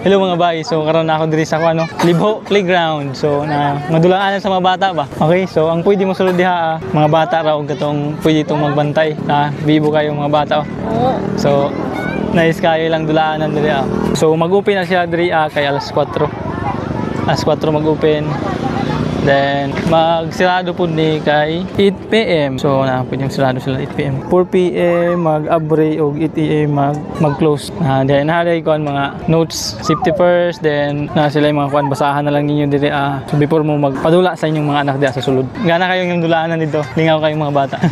Hello mga bay, so karon na ako diri sa ano, Libho Playground. So na madulaanan sa mga bata ba. Okay, so ang pwede mo sulod diha mga bata ra og katong pwede itong magbantay na bibo kayo mga bata. Oh. So nice kayo lang dulaanan diri. So mag-open na siya diri kay alas 4. Alas 4 mag-open. Then magsirado po ni kay 8 PM. So na pwede yung sirado sila 8 PM. 4 PM mag-abre og 8 AM mag-close. Then nahalay ko ang mga notes, safety first, then na sila yung mga kuan basahan na lang ninyo diri so before mo magpadula sa inyong mga anak diha sa sulod. Gana kayo yung dulaanan dito. Lingaw kayong mga bata.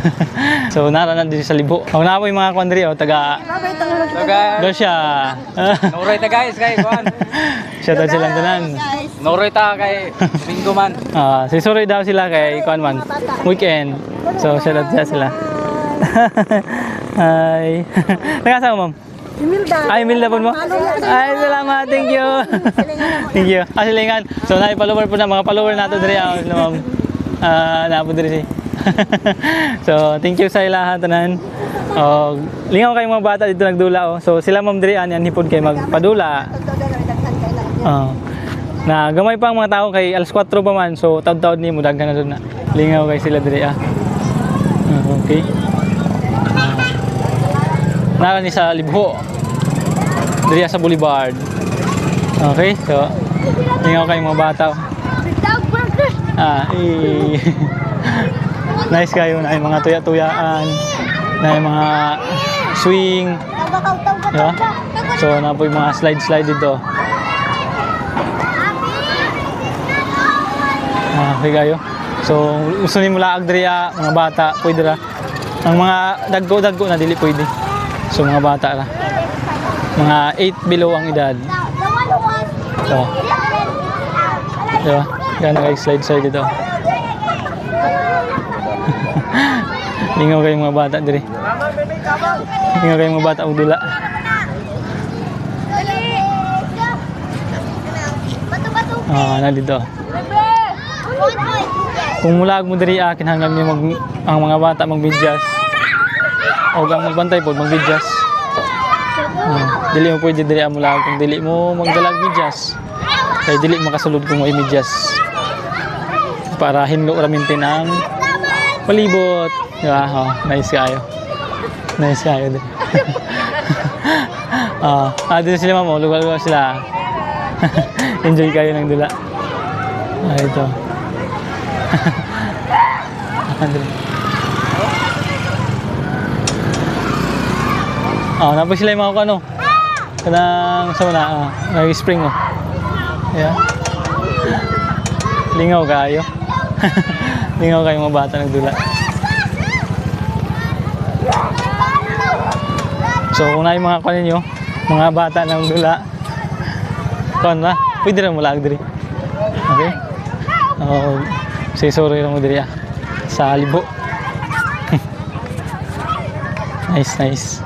So nara na diri sa Libho. Kung na po yung mga kuan diri taga Garcia. Noray ta guys, kay kuan. Shout out silang tanan. Noray ta kay Bingo man. Si Soroy daw sila kay kuan man. Weekend. So shout out sila. Hi. Nakasama ma'am? Imelda. Ay, Imelda po mo? Ay, salamat. Thank you. Thank you. Silingan. So, na-follower po na. Mga follower nato diri ma'am. Na po diri si. So, thank you sa ilaha tanan. Lingaw kayong mga bata dito nagdula. So, sila ma'am diri yan hipod kay magpadula. Na gamay pa ang mga tao kay alas 4 pa man. So, taud-taud ni mo daghan na doon na. Lingaw kay sila diri okay. Nara ni sa Libho. Diri sa Boulevard. Okay, so lingaw kay mga bata. Nice kayo na mga tuya-tuyaan, na mga swing. Yeah? So na po yung mga slide dito. Okay kayo. So gusto ni mula agdiri mga bata, pwede ra. Ang mga daggo na dili pwede. So mga bata ra. Mga 8 below ang edad. So. Diba? Gana kayo slide dito. Lingaw kayong mga bata diri. Lingaw kayong mga bata og dula. Na dito. Kung mulag mo diri kinahanglan niyo ang mga bata magbidyas. O ang magbantay po magbidyas. Dili mo pwede diri mulag kung dili mo magdalag bidyas. Kay dili makasulod kung may bidyas. Para hinlo ra maintain ang palibot. Diba? Nice kayo. Nice kayo din. Dito sila ma'am, lugar-lugar sila. Enjoy kayo ng dula. Ito. Napos sila yung mga ano. Kanang sa mana, nag-spring Yeah. Lingaw kayo. Lingaw kayo mga bata nagdula. So kung na yung mga kunin nyo, mga bata ng dula, kuan na, pwede rin mulag diri. Okay? Say sorry lang mo diri sa Libho. Nice.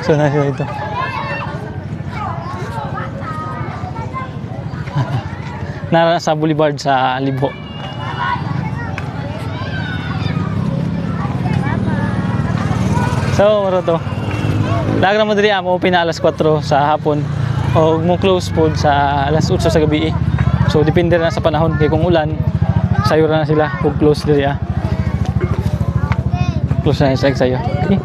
So na siya ito. Nara sa Boulevard sa Libho. So, maro to. Lagra mo diri mo open na alas 4 sa hapon o mo close po sa alas 8 sa gabi. So depende na sa panahon kay kung ulan sayo na sila ug close diri Close na sa sayo. Okay.